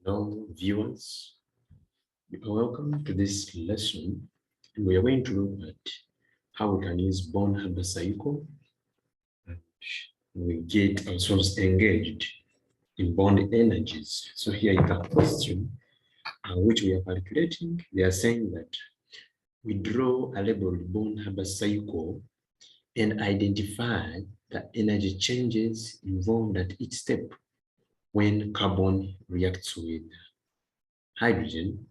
Hello, viewers. You are welcome to this lesson. We are going to look at how we can use Born-Haber cycle and we get ourselves engaged in bond energies. So here is a question which we are calculating. They are saying that we draw a labeled Born-Haber cycle and identify the energy changes involved at each step when carbon reacts with hydrogen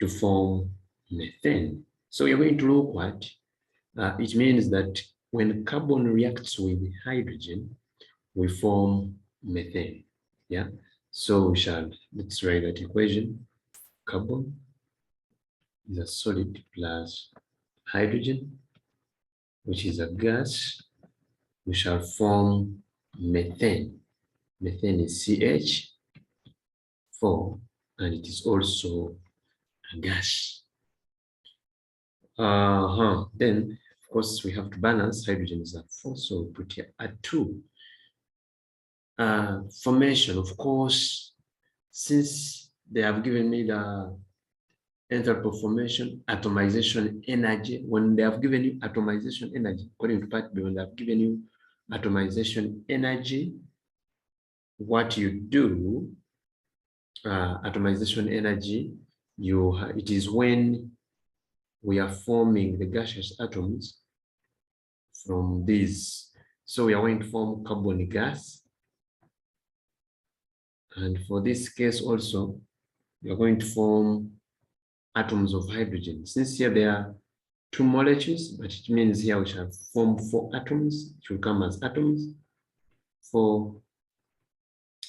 to form methane. So we're going to look at, it means that when carbon reacts with hydrogen, we form methane, yeah? So let's write that equation. Carbon is a solid plus hydrogen, which is a gas. We shall form methane. Methane is CH4, and it is also a gas. Then, of course, we have to balance. Hydrogen is at 4, so we put here at 2. Formation, of course, since they have given me the enthalpy of formation, atomization energy, when they have given you atomization energy, according to part B, when they have given you atomization energy, what you do, atomization energy, it is when we are forming the gaseous atoms from these. So we are going to form carbon gas. And for this case also, we are going to form atoms of hydrogen. Since here there are 2 molecules, but it means here we shall form 4 atoms. It will come as atoms, 4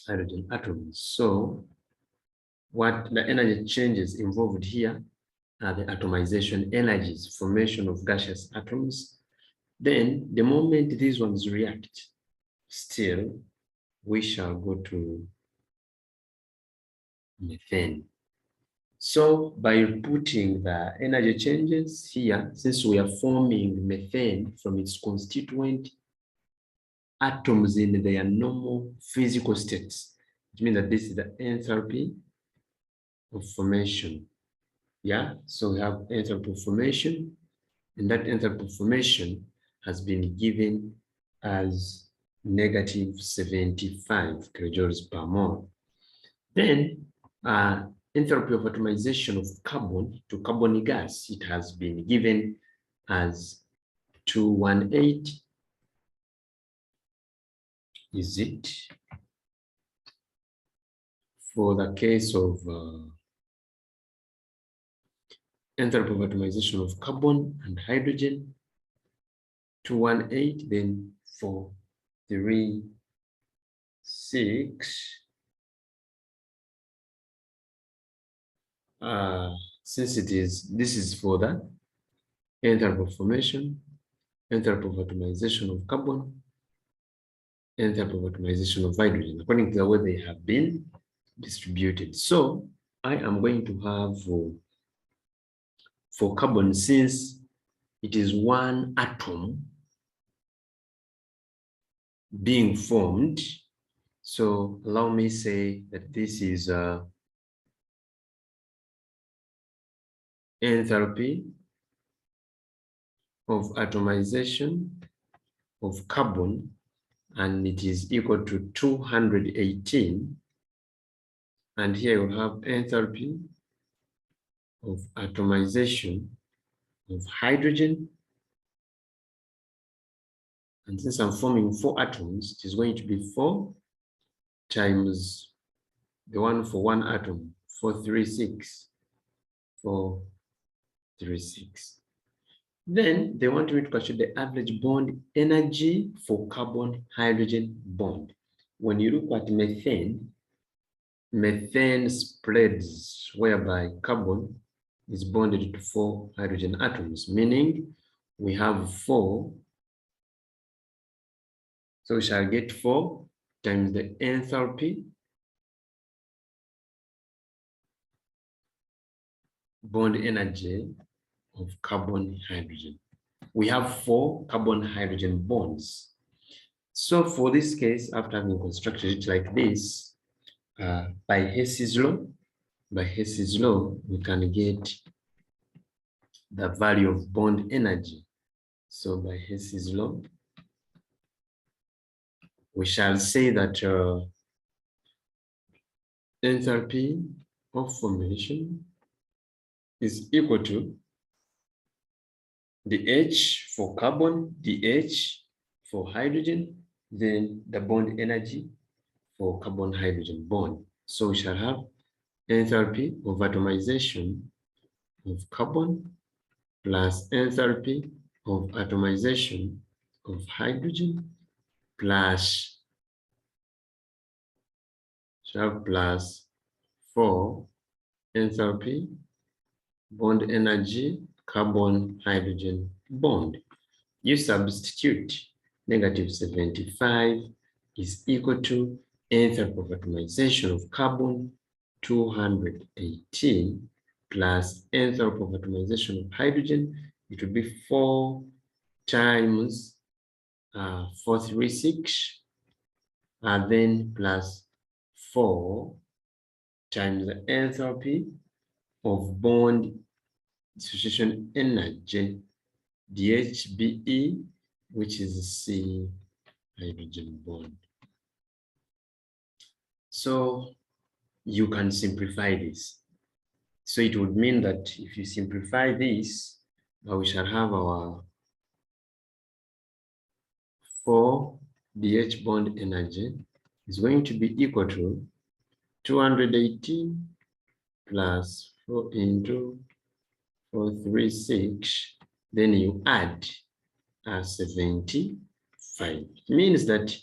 hydrogen atoms. So what the energy changes involved here are the atomization energies, formation of gaseous atoms. Then the moment these ones react, still we shall go to methane. So by putting the energy changes here, since we are forming methane from its constituent atoms in their normal physical states, it means that this is the enthalpy of formation. Yeah, so we have enthalpy of formation, and that enthalpy of formation has been given as negative 75 kilojoules per mole. Then enthalpy of atomization of carbon to carbon gas, it has been given as 218. Is it? For the case of enthalpy of atomization of carbon and hydrogen, 218, then 436. Since this is for the enthalpy of formation, enthalpy of atomization of carbon, enthalpy of atomization of hydrogen, according to the way they have been distributed. So I am going to have for carbon, since it is 1 atom being formed, so allow me say that this is enthalpy of atomization of carbon, and it is equal to 218. And here we have enthalpy of atomization of hydrogen. And since I'm forming 4 atoms, it is going to be 4 times the one for 1 atom, 436. 436. Then they want me to calculate the average bond energy for carbon-hydrogen bond. When you look at methane, methane spreads whereby carbon is bonded to 4 hydrogen atoms, meaning we have 4. So we shall get 4 times the enthalpy bond energy of carbon hydrogen. We have 4 carbon hydrogen bonds. So for this case, after having constructed it like this, by Hess's law, by Hess's law, we can get the value of bond energy. So by Hess's law, we shall say that enthalpy of formation is equal to the H for carbon, the H for hydrogen, then the bond energy for carbon-hydrogen bond. So we shall have enthalpy of atomization of carbon plus enthalpy of atomization of hydrogen plus 4 enthalpy bond energy carbon-hydrogen bond. You substitute -75 is equal to enthalpy of atomization of carbon 218 plus enthalpy of atomization of hydrogen. It will be 4 times 436 and then plus 4 times the enthalpy of bond dissociation energy, DHBE, which is C hydrogen bond. So you can simplify this. So it would mean that if you simplify this, we shall have our 4 DH bond energy is going to be equal to 218 plus 4 into 436, then you add 75. It means that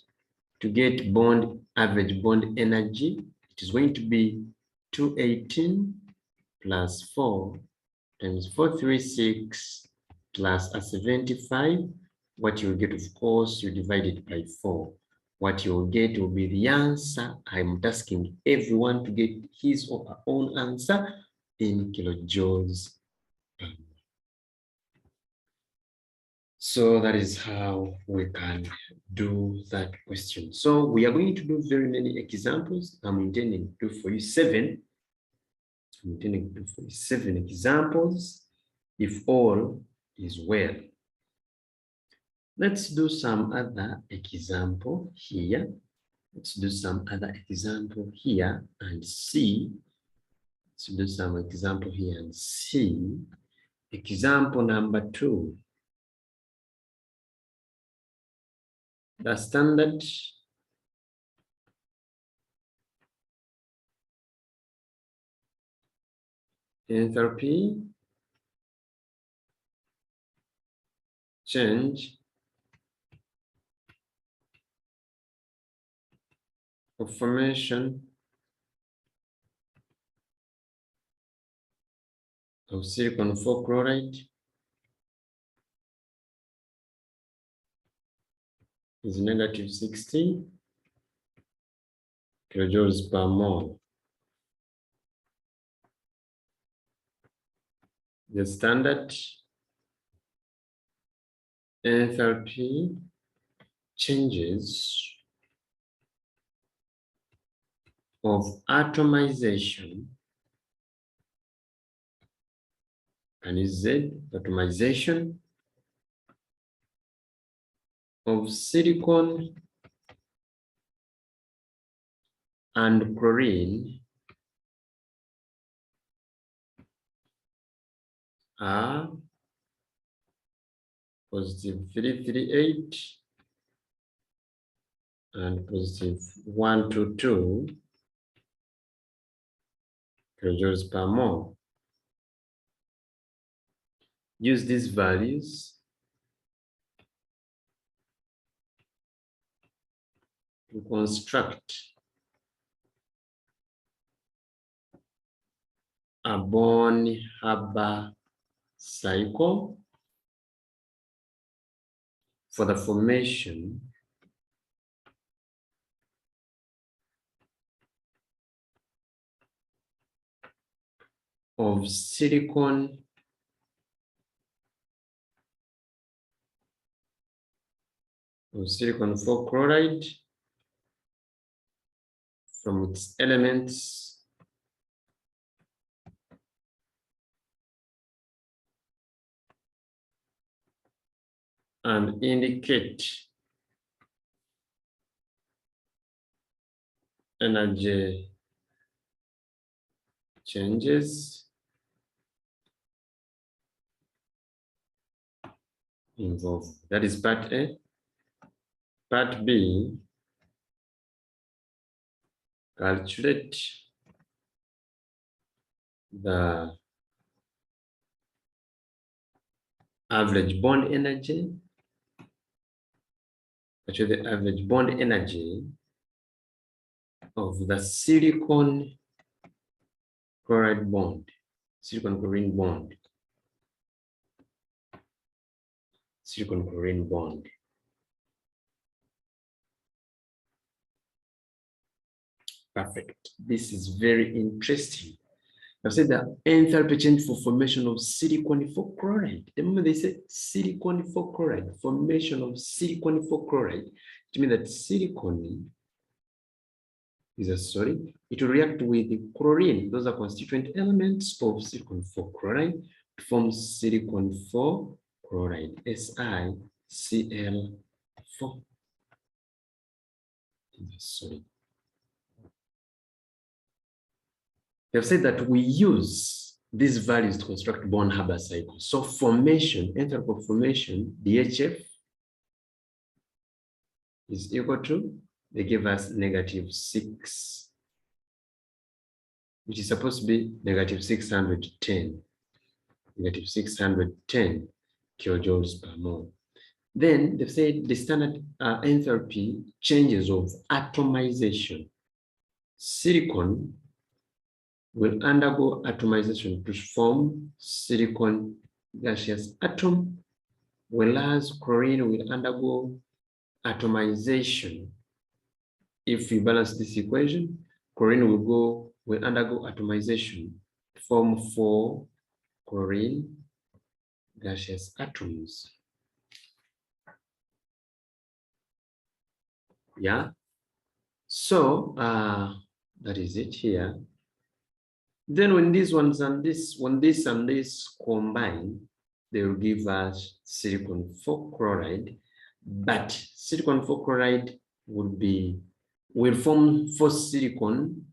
to get average bond energy, it is going to be 218 plus 4 times 436 plus 75. What you will get, of course, you divide it by 4. What you will get will be the answer. I'm asking everyone to get his or her own answer in kilojoules. So that is how we can do that question. So we are going to do very many examples. I'm intending to do for you 7. I'm intending to do for you 7 examples if all is well. Let's do some other example here. Let's do some other example here and see. Let's do some example here and see. Example number 2. The standard enthalpy change of formation of silicon 4 chloride is -60 kilojoules per mole. The standard enthalpy changes of atomization, and is Z atomization of silicon and chlorine are +338 and +122 kilojoules per mole. Use these values to construct a Born-Haber cycle for the formation of silicon of silicon 4 chloride from its elements and indicate energy changes involved. That is part A. Part B, calculate the average bond energy, actually the average bond energy of the silicon chloride bond, silicon chlorine bond, silicon chlorine bond. Perfect. This is very interesting. I've said that enthalpy change for formation of silicon 4 chloride. The moment they say silicon 4 chloride, formation of silicon 4 chloride, it means that silicon is a solid. It will react with the chlorine. Those are constituent elements of silicon 4 chloride to form silicon 4 chloride, SiCl4. Sorry. They've said that we use these values to construct bond-Haber cycle. So formation, enthalpy of formation, DHF is equal to, they give us -6, which is supposed to be -610, -610 kilojoules per mole. Then they've said the standard enthalpy changes of atomization. Silicon will undergo atomization to form silicon gaseous atom, whereas chlorine will undergo atomization. If we balance this equation, chlorine will undergo atomization to form 4 chlorine gaseous atoms. Yeah. So that is it here. Then when these ones and this, when this and this combine, they will give us silicon 4 chloride. But silicon 4 chloride will form 4 silicon,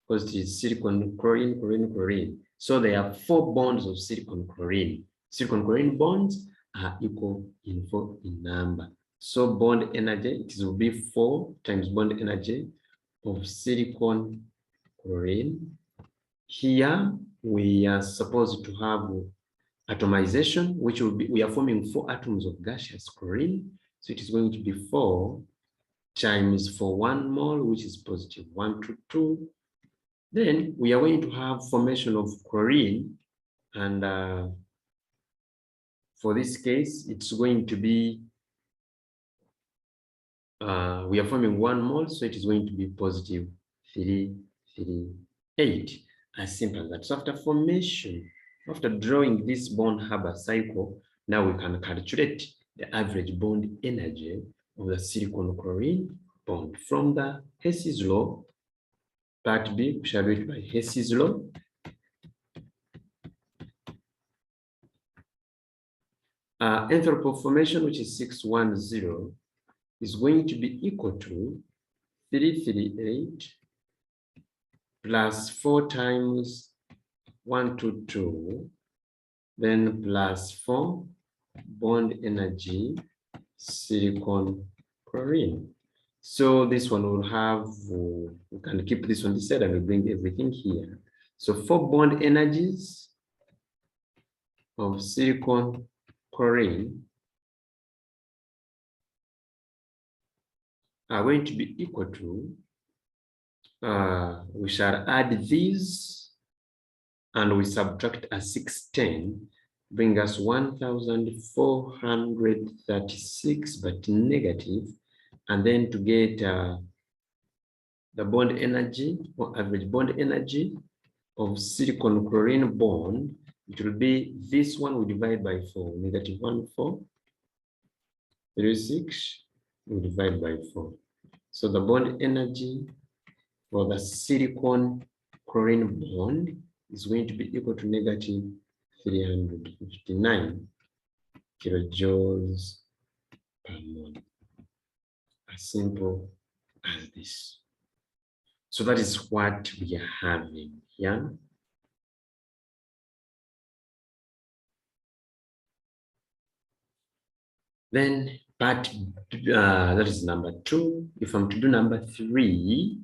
because it is silicon, chlorine, chlorine, chlorine. So there are 4 bonds of silicon chlorine. Silicon chlorine bonds are equal in number. So bond energy, it will be 4 times bond energy of silicon chlorine. Here we are supposed to have atomization, which will be, we are forming 4 atoms of gaseous chlorine. So it is going to be 4 times for 1 mole, which is positive 122. Then we are going to have formation of chlorine, and for this case, it's going to be, we are forming 1 mole, so it is going to be positive 338. As simple as that. So after formation, after drawing this bond-Haber cycle, now we can calculate the average bond energy of the silicon chlorine bond from the Hess's law. Part B, we shall do it by Hess's law. Enthalpy of formation, which is 610, is going to be equal to 338 plus 4 times 122, then plus 4 bond energy silicon chlorine. So this one will have, we can keep this on this side and we'll bring everything here. So 4 bond energies of silicon chlorine are going to be equal to, we shall add these and we subtract a 610, bring us 1436, but negative, and then to get the bond energy or average bond energy of silicon chlorine bond, it will be this one we divide by 4, -1436, we divide by 4. So the bond energy for the silicon chlorine bond is going to be equal to -359 kilojoules per mole. As simple as this. So that is what we are having here. Then part that is number 2. If I'm to do number 3,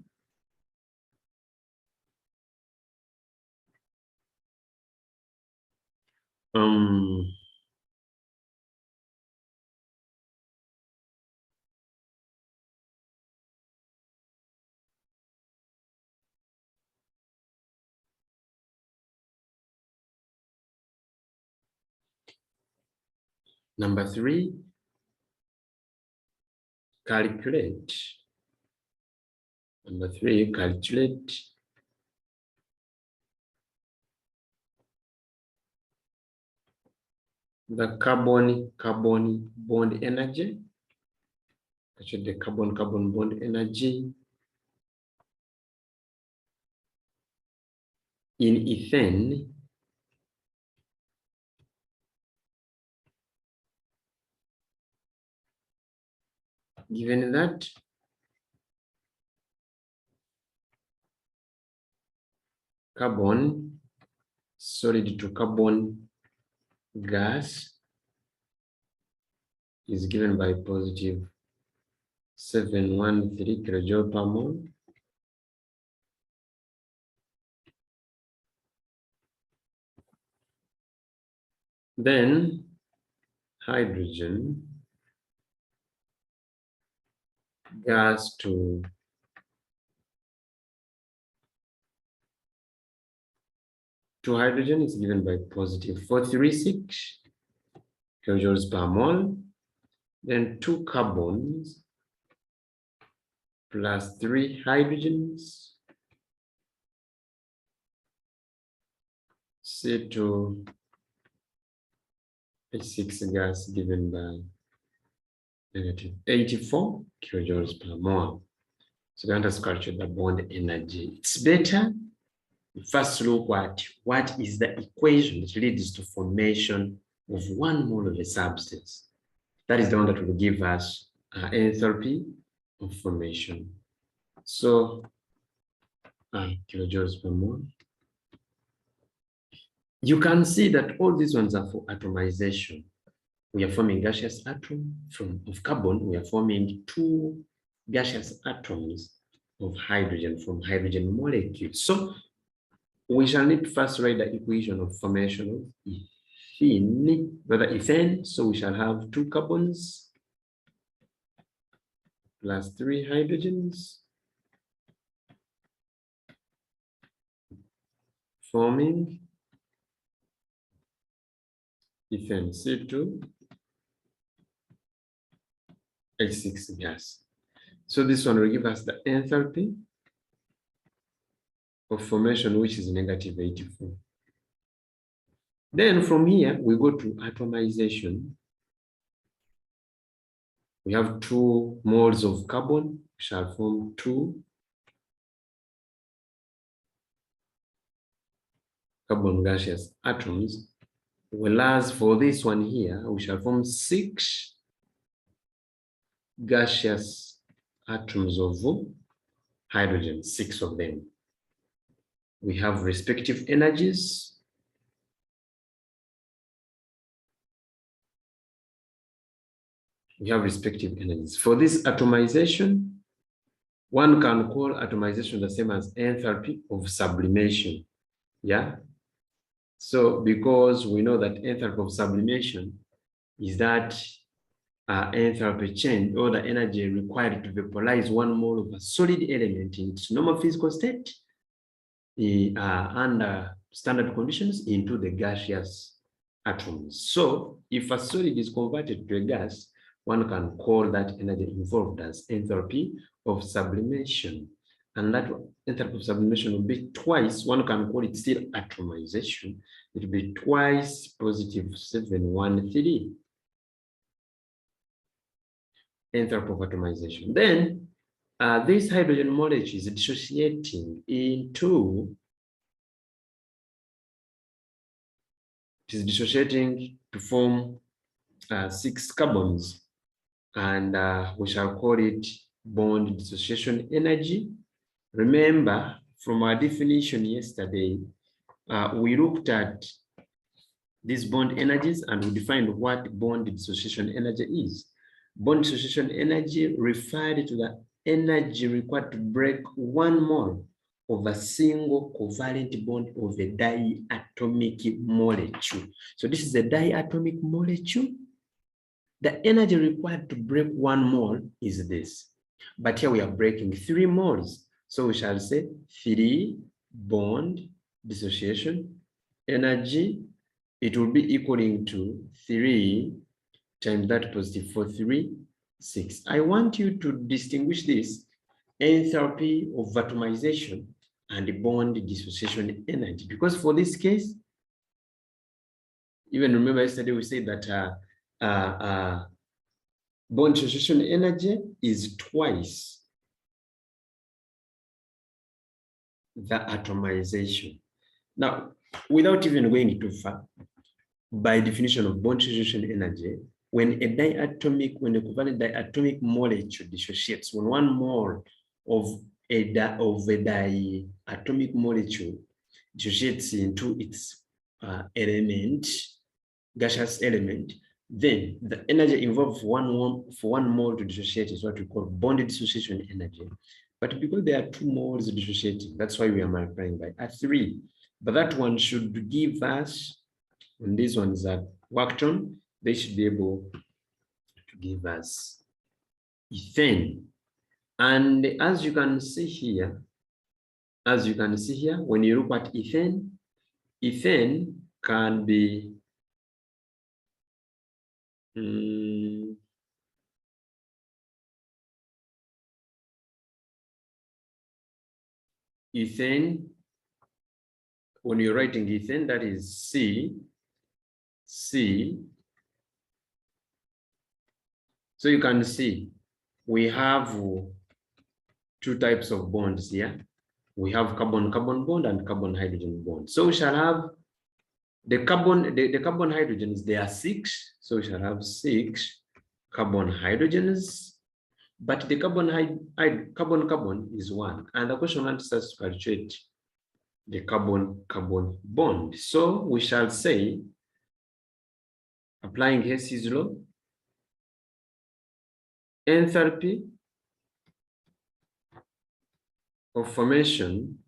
number 3, calculate. Number 3, calculate the carbon bond energy. Actually, the carbon bond energy in ethane given that carbon solid to carbon gas is given by positive 713 kilojoule per mole. Then hydrogen gas to hydrogen is given by positive 436 kilojoules per mole. Then 2 carbons plus 3 hydrogens, C2 H6 gas given by negative 84 kilojoules per mole. So we want to calculate the bond energy. It's better we first look at what is the equation that leads to formation of 1 mole of a substance. That is the one that will give us enthalpy of formation. So kilojoules per mole. You can see that all these ones are for atomization. We are forming gaseous atom of carbon. We are forming 2 gaseous atoms of hydrogen from hydrogen molecules. So we shall need to first write the equation of formation of ethene, rather ethane. So we shall have 2 carbons plus 3 hydrogens forming ethane C2 H6 gas. So this one will give us the enthalpy of formation, which is negative 84. Then from here, we go to atomization. We have 2 moles of carbon, shall form 2 carbon gaseous atoms. Whereas for this one here, we shall form 6 gaseous atoms of hydrogen, 6 of them. We have respective energies. We have respective energies. For this atomization, one can call atomization the same as enthalpy of sublimation. Yeah. So because we know that enthalpy of sublimation is that enthalpy change or the energy required to vaporize 1 mole of a solid element in its normal physical state under standard conditions into the gaseous atoms. So if a solid is converted to a gas, one can call that energy involved as enthalpy of sublimation. And that enthalpy of sublimation will be twice, one can call it still atomization. It will be twice positive 713. Enthalpy of atomization. Then this hydrogen molecule is dissociating into, it is dissociating to form 6 carbons. and we shall call it bond dissociation energy. Remember, from our definition yesterday, we looked at these bond energies and we defined what bond dissociation energy is. Bond dissociation energy referred to the energy required to break one mole of a single covalent bond of a diatomic molecule. So this is a diatomic molecule. The energy required to break one mole is this. But here we are breaking 3 moles. So we shall say 3 bond dissociation energy. It will be equaling to 3 times that positive 4, 3, 6. I want you to distinguish this enthalpy of atomization and bond dissociation energy, because for this case, even remember yesterday we said that bond dissociation energy is twice the atomization. Now, without even going too far, by definition of bond dissociation energy, when a covalent diatomic molecule dissociates, when one mole of a diatomic molecule dissociates into its gaseous element, then the energy involved for one mole to dissociate is what we call bond dissociation energy. But because there are 2 moles dissociating, that's why we are multiplying by 3. But that one should give us, when these ones are worked on, they should be able to give us ethane. And as you can see here, when you look at ethane, ethane can be ethane, when you're writing ethane, that is C. So you can see we have 2 types of bonds here. We have carbon-carbon bond and carbon-hydrogen bond. So we shall have the carbon hydrogens, there are 6. So we shall have 6 carbon hydrogens, but the carbon is 1. And the question wants us to calculate the carbon-carbon bond. So we shall say, applying Hess's law, enthalpy of formation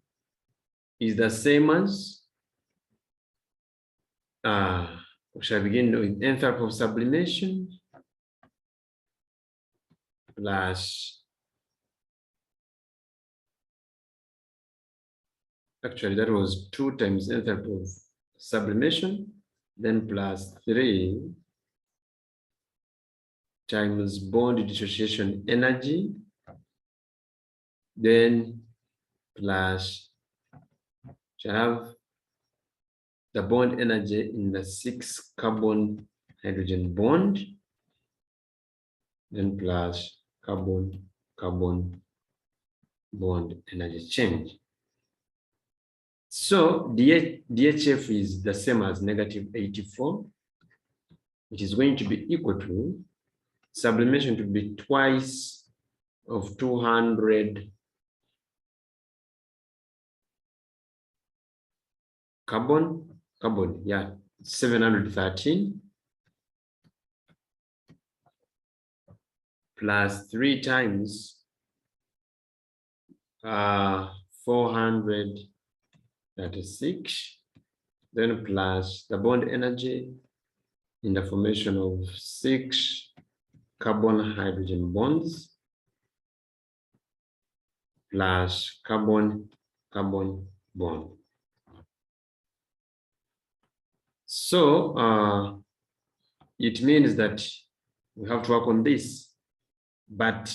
is the same as, we shall begin with enthalpy of sublimation plus, actually that was 2 times enthalpy of sublimation, then plus 3 times bond dissociation energy, then plus, shall have the bond energy in the 6 carbon hydrogen bond, then plus carbon-carbon bond energy change. So DHF is the same as -84, which is going to be equal to sublimation to be twice of 200 carbon, yeah, 713 plus 3 times 436, then plus the bond energy in the formation of 6 carbon hydrogen bonds plus carbon-carbon bond. So it means that we have to work on this, but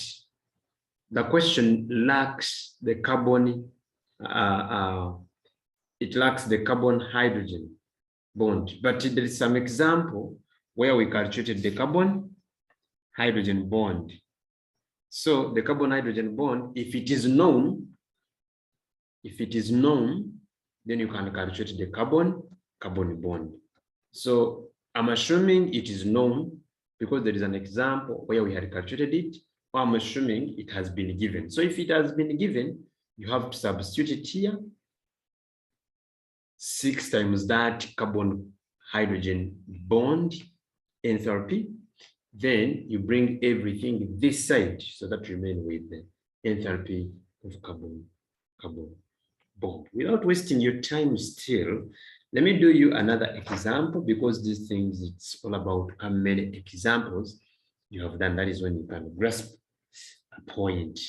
the question lacks the carbon, it lacks the carbon hydrogen bond, but there is some example where we calculated the carbon hydrogen bond. So the carbon hydrogen bond, if it is known, then you can calculate the carbon-carbon bond. So I'm assuming it is known, because there is an example where we had calculated it, or I'm assuming it has been given. So if it has been given, you have to substitute it here. 6 times that carbon hydrogen bond enthalpy. Then you bring everything this side so that remain with the enthalpy of carbon bond. Without wasting your time still, let me do you another example, because these things, it's all about how many examples you have done. That is when you can grasp a point.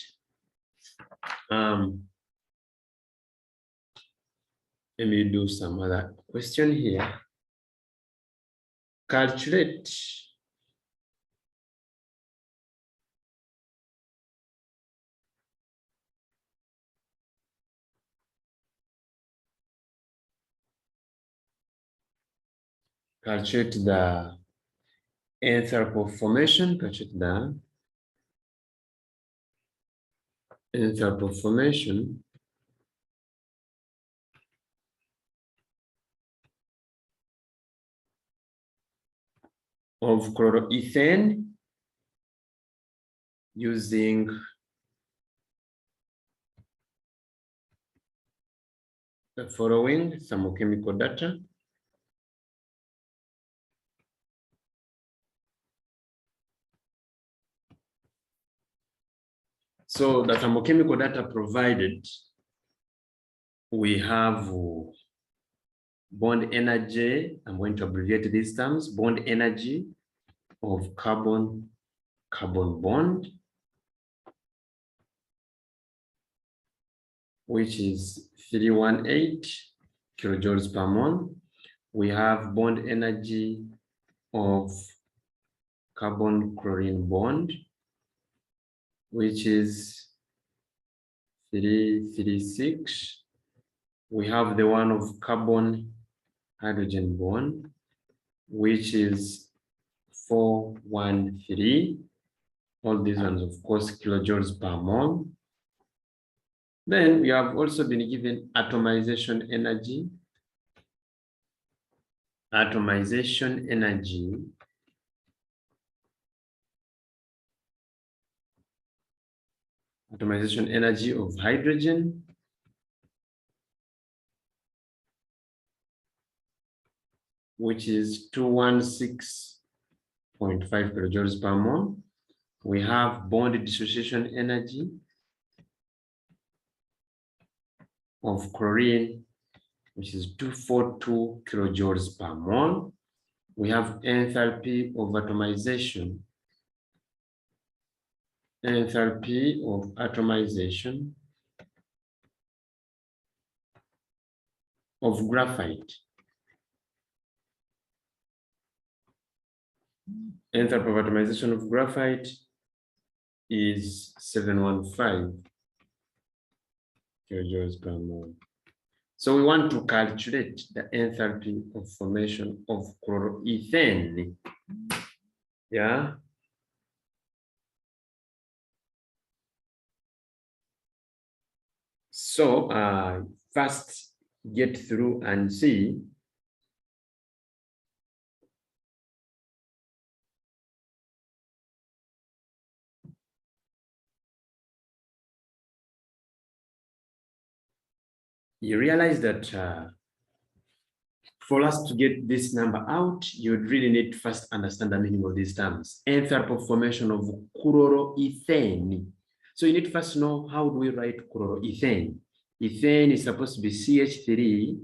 Let me do some other question here. Calculate the enthalpy of formation, calculate the enthalpy of formation of chloroethane using the following thermochemical data. So the thermochemical data provided, we have bond energy, I'm going to abbreviate these terms, bond energy of carbon bond, which is 318 kilojoules per mole. We have bond energy of carbon chlorine bond, which is 336. We have the one of carbon hydrogen bond, which is 413. All these ones, of course, kilojoules per mole. Then we have also been given atomization energy. Atomization energy of hydrogen, which is 216.5 kilojoules per mole. We have bond dissociation energy of chlorine, which is 242 kilojoules per mole. We have enthalpy of atomization. Enthalpy of atomization of graphite. Enthalpy of atomization of graphite is 715 kilojoules per mole. So we want to calculate the enthalpy of formation of chloroethane. Yeah. So first get through and see you realize that for us to get this number out, you would really need to first understand the meaning of these terms. Enthalpy of formation of chloroethane. So you need to first know, how do we write chloroethane? Ethane is supposed to be CH3,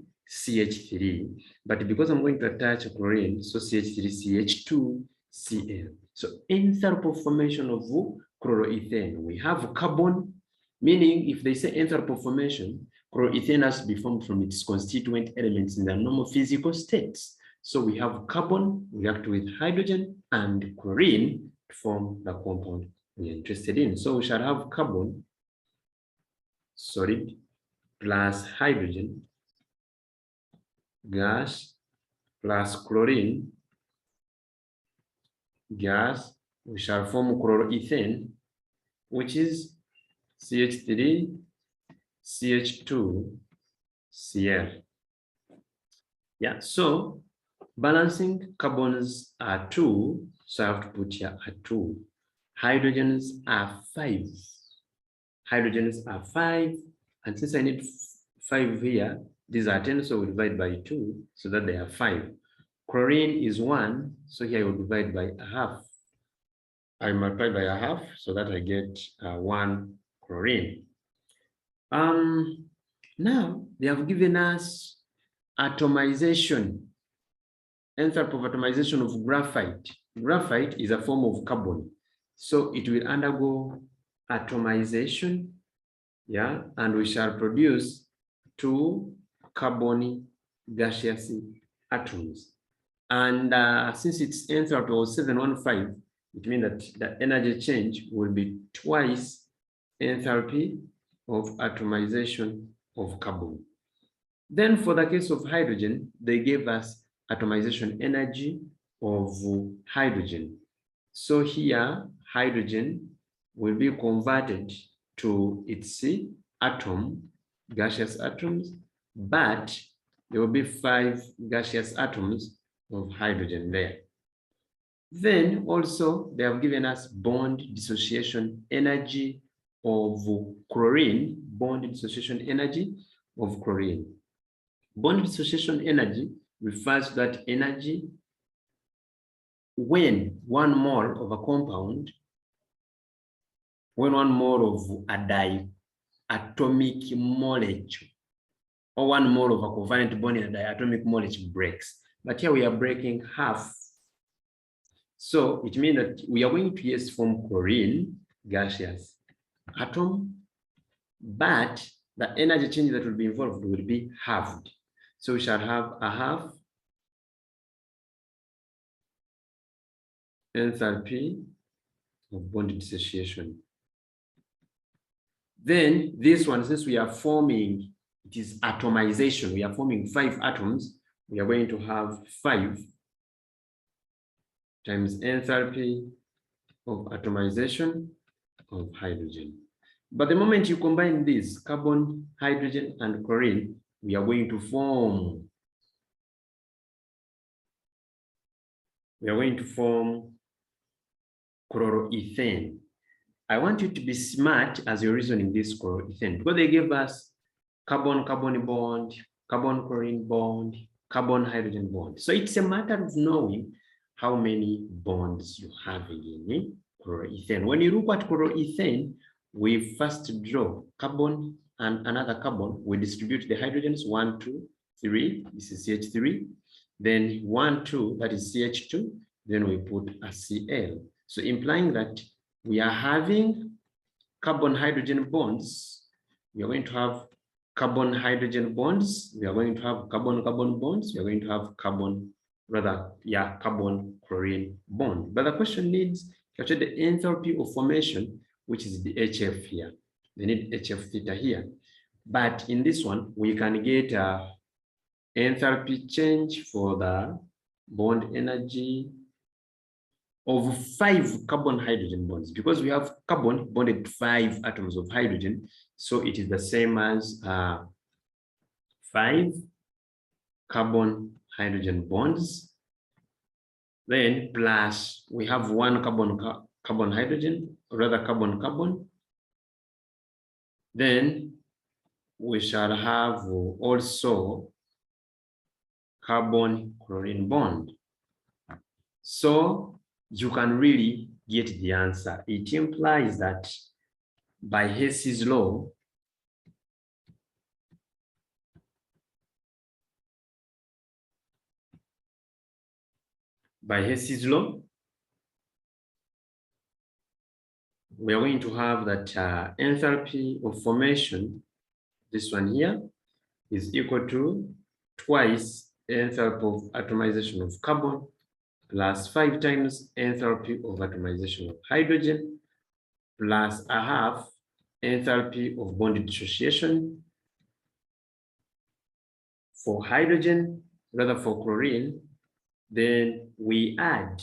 but because I'm going to attach chlorine, so CH3CH2Cl. So enthalpy of formation of chloroethane, we have carbon, meaning if they say enthalpy of formation, chloroethane has to be formed from its constituent elements in the normal physical states. So we have carbon react with hydrogen and chlorine to form the compound we are interested in. So we shall have carbon solid plus hydrogen gas plus chlorine gas. We shall form chloroethane, which is CH3 CH2Cl. Yeah, so Balancing carbons are 2, so I have to put here a 2. Hydrogens are 5. Hydrogens are 5, and since I need 5 here, these are 10, so we divide by 2, so that they are 5. Chlorine is 1, so here I will divide by a half. I multiply by a half, so that I get 1 chlorine. Now, they have given us atomization, enthalpy of atomization of graphite. Graphite is a form of carbon, so it will undergo atomization, yeah, and we shall produce 2 carbon gaseous atoms. And since its enthalpy was 715, it means that the energy change will be twice enthalpy of atomization of carbon. Then for the case of hydrogen, they gave us atomization energy of hydrogen. So here, hydrogen will be converted to its atom, gaseous atoms, but there will be 5 gaseous atoms of hydrogen there. Then also, they have given us bond dissociation energy of chlorine, bond dissociation energy of chlorine. Bond dissociation energy refers to that energy when 1 mole of a compound, when 1 mole of a diatomic molecule, or 1 mole of a covalent bond in a diatomic molecule breaks. But here we are breaking half. So it means that we are going to form chlorine, gaseous atom, but the energy change that will be involved will be halved. So we shall have a half enthalpy of bond dissociation. Then this one, since we are forming, it is atomization, we are forming 5 atoms, we are going to have 5 times enthalpy of atomization of hydrogen. But the moment you combine these, carbon, hydrogen, and chlorine, we are going to form chloroethane. I want you to be smart as you're reasoning this chloroethane, because they gave us carbon-carbon bond, carbon-chlorine bond, carbon-hydrogen bond. So it's a matter of knowing how many bonds you have in chloroethane. When you look at chloroethane, we first draw carbon and another carbon. We distribute the hydrogens, 1, 2, 3. This is CH3. Then 1, 2, that is CH2. Then we put a Cl. So implying that we are having carbon-hydrogen bonds. We are going to have carbon-hydrogen bonds. We are going to have carbon-carbon bonds. We are going to have carbon-chlorine bond. But the question needs to capture the enthalpy of formation, which is the HF here. They need HF theta here. But in this one, we can get a enthalpy change for the bond energy of 5 carbon-hydrogen bonds, because we have carbon bonded to 5 atoms of hydrogen. So it is the same as 5 carbon-hydrogen bonds. Then plus we have 1 carbon-hydrogen, or rather carbon-carbon. Then we shall have also carbon-chlorine bond. So you can really get the answer. It implies that by Hess's law, we are going to have that enthalpy of formation, this one here, is equal to twice enthalpy of atomization of carbon plus 5 times enthalpy of atomization of hydrogen plus a half enthalpy of bond dissociation for hydrogen, rather for chlorine. Then we add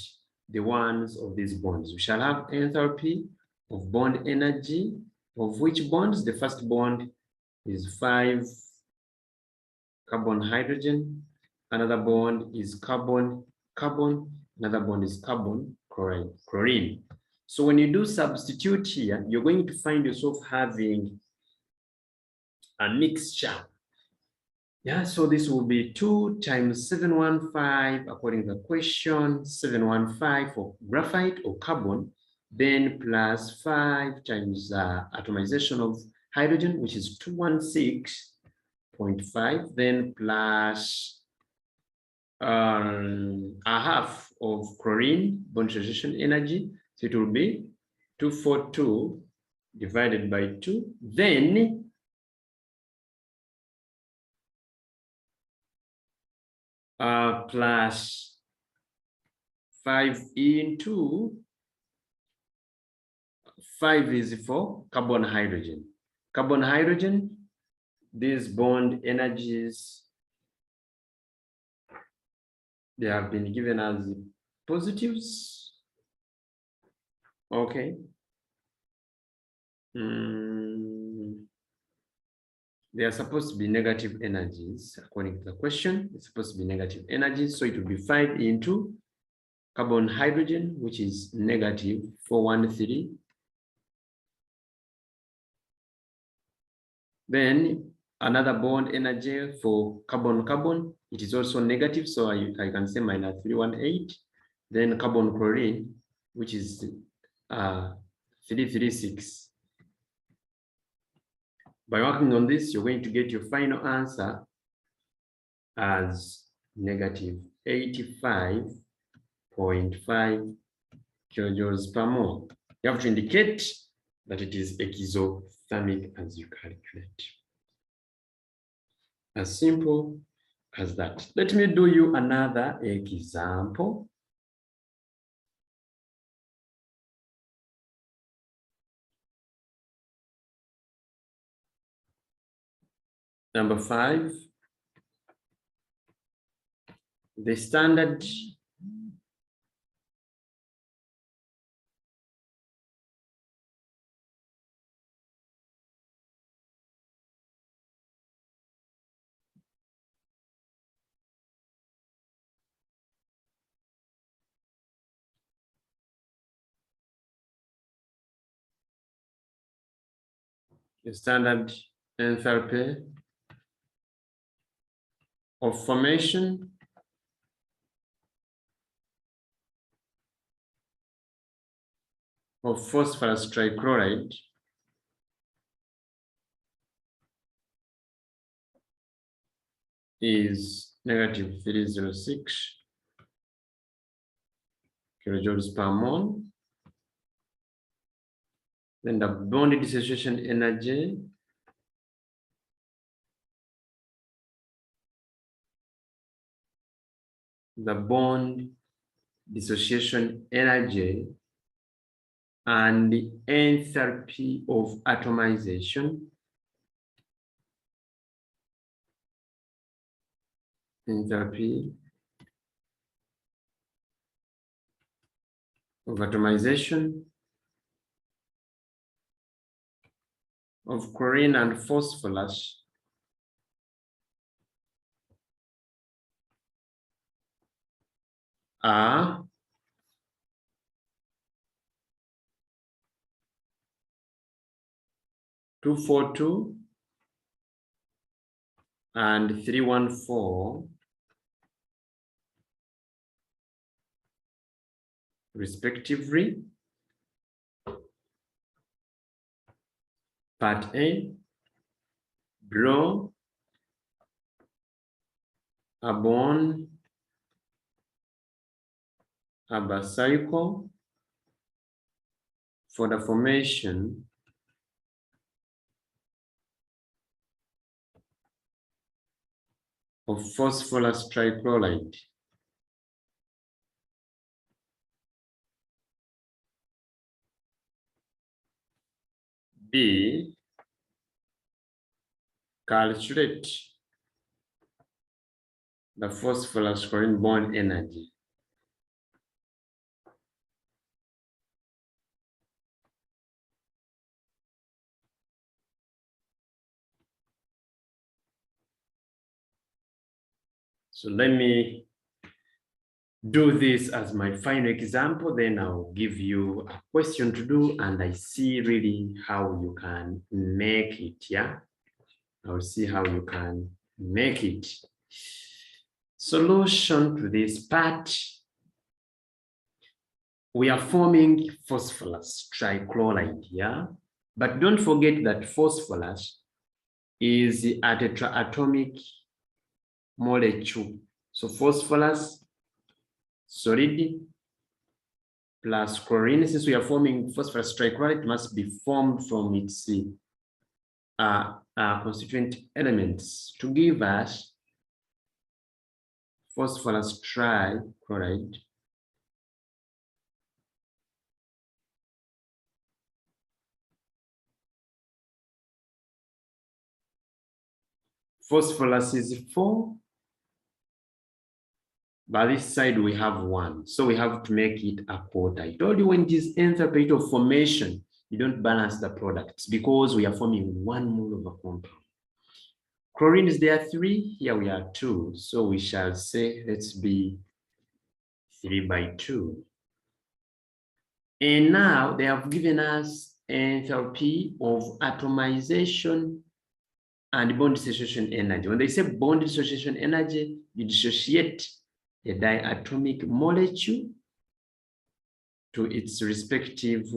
the ones of these bonds. We shall have enthalpy of bond energy, of which bonds? The first bond is 5 carbon hydrogen, Another bond is carbon, another bond is carbon, chlorine. So when you do substitute here, you're going to find yourself having a mixture. Yeah, so this will be 2 times 715 according to the question, 715 for graphite or carbon, then plus 5 times atomization of hydrogen, which is 216.5, then plus a half of chlorine bond transition energy. So it will be 242 divided by 2, then plus 5 into 5 is for carbon hydrogen. Carbon hydrogen, these bond energies, they have been given as positives. Okay. They are supposed to be negative energies according to the question. It's supposed to be negative energies. So it will be 5 into carbon hydrogen, which is negative 413. Then another bond energy for carbon-carbon, it is also negative. So I can say minus 318. Then carbon chlorine, which is 336. By working on this, you're going to get your final answer as negative 85.5 kilojoules per mole. You have to indicate that it is exothermic as you calculate. As simple as that. Let me do you another example. Number 5, the standard enthalpy of formation of phosphorus trichloride is negative 306 kilojoules per mole. Then the bond dissociation energy and the enthalpy of atomization. Enthalpy of atomization of chlorine and phosphorus are 242 and 314 respectively. Part A, draw a bond, Haber cycle for the formation of phosphorus trichloride. B, calculate the phosphorus chlorine bond energy. So let me do this as my final example, then I'll give you a question to do, and I see really how you can make it, yeah? I'll see how you can make it. Solution to this part, we are forming phosphorus trichloride, yeah? But don't forget that phosphorus is a tetraatomic molecule. So phosphorus solid plus chlorine, since we are forming phosphorus trichloride, it must be formed from its constituent elements to give us phosphorus trichloride. Phosphorus is 4, but this side we have 1, so we have to make it a quarter. I told you when it is enthalpy of formation, you don't balance the products because we are forming 1 mole of a compound. Chlorine is there 3, here we are 2, so we shall say let's be 3/2. And now they have given us enthalpy of atomization and bond dissociation energy. When they say bond dissociation energy, you dissociate a diatomic molecule to its respective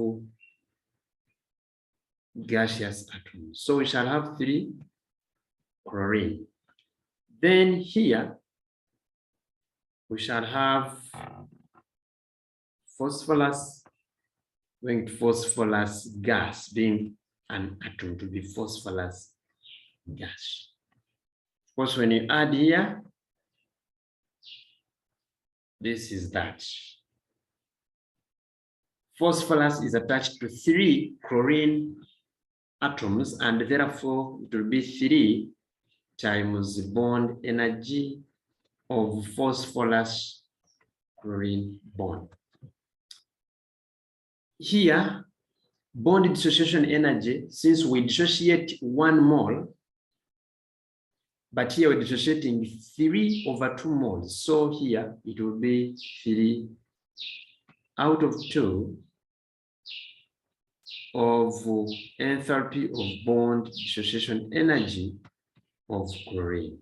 gaseous atoms. So we shall have 3 chlorine. Then here we shall have phosphorus, going to phosphorus gas, being an atom to be phosphorus gas. Of course, when you add here, this is that. Phosphorus is attached to 3 chlorine atoms, and therefore it will be 3 times bond energy of phosphorus chlorine bond. Here, bond dissociation energy, since we dissociate 1 mole, but here we're dissociating 3/2 moles. So here it will be 3 out of 2 of enthalpy of bond dissociation energy of chlorine.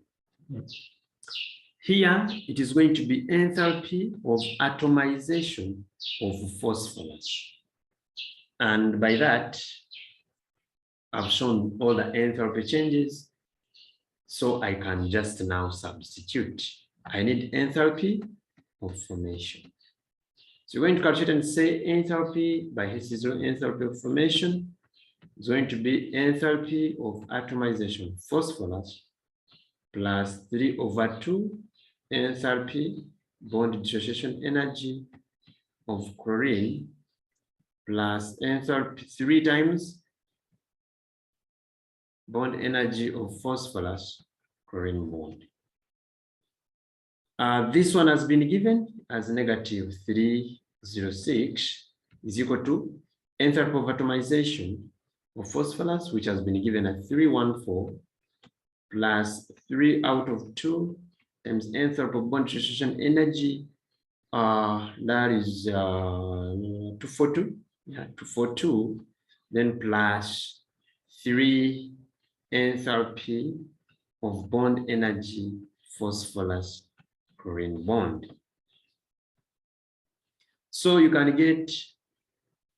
Here it is going to be enthalpy of atomization of phosphorus. And by that, I've shown all the enthalpy changes, so I can just now substitute. I need enthalpy of formation. So we're going to calculate and say enthalpy by H0, enthalpy of formation is going to be enthalpy of atomization phosphorus plus 3/2 enthalpy bond dissociation energy of chlorine plus enthalpy 3 times bond energy of phosphorus chlorine bond. This one has been given as -306 is equal to enthalpy of atomization of phosphorus, which has been given at 314 plus 3/2 times enthalpy of bond dissociation energy. That is 242. Yeah, 242. Then plus 3 enthalpy of bond energy phosphorus chlorine bond. So you can get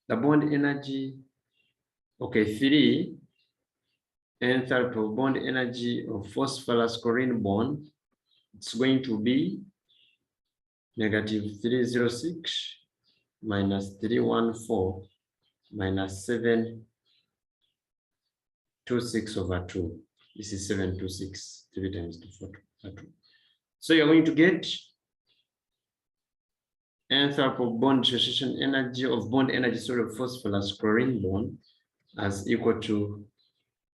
the bond energy, okay, 3 enthalpy of bond energy of phosphorus chlorine bond. It's going to be -306 minus 314 minus 726/2. This is 726, 3 times 242. So you're going to get enthalpy of bond dissociation energy of phosphorus chlorine bond as equal to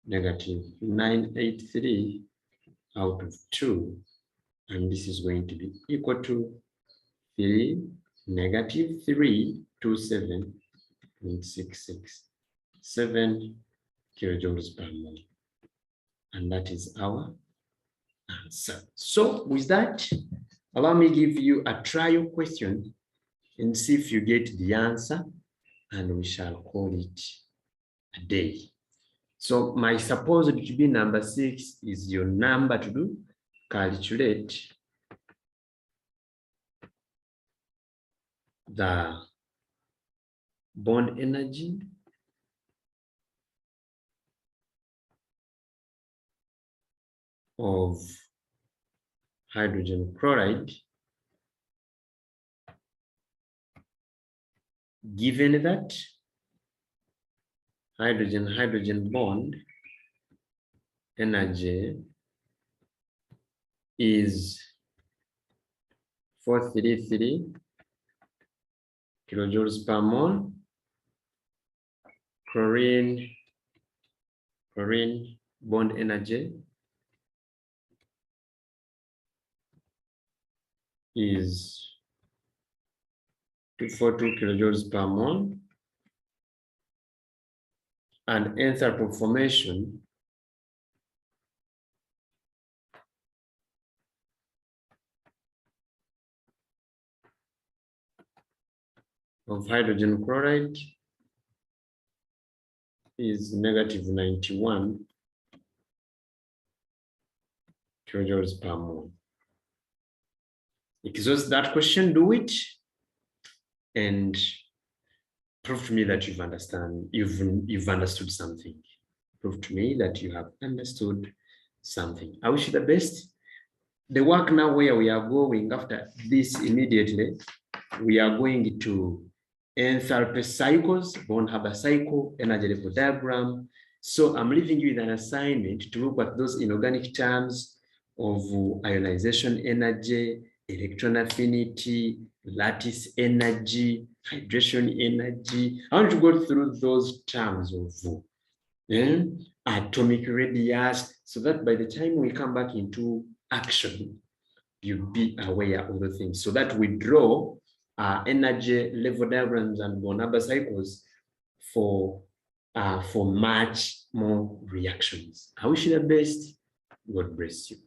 -983 out of 2. And this is going to be equal to -327.667 kilojoules per mole. And that is our answer. So with that, allow me give you a trial question and see if you get the answer, and we shall call it a day. So my supposed to be number 6 is your number to do. Calculate the bond energy of hydrogen chloride given that hydrogen bond energy is 433 kilojoules per mole. Chlorine bond energy is 242 kilojoules per mole, and enthalpy of formation of hydrogen chloride is -91 kilojoules per mole. Exhaust that question, do it, and prove to me that you've understood something. Prove to me that you have understood something. I wish you the best. The work now where we are going after this immediately, we are going to enthalpy cycles, von Haber cycle, energy level diagram. So I'm leaving you with an assignment to look at those inorganic terms of ionization energy, electron affinity, lattice energy, hydration energy. I want to go through those terms of atomic radius, so that by the time we come back into action, you'll be aware of the things, so that we draw energy level diagrams and von Haber cycles for much more reactions. I wish you the best. God bless you.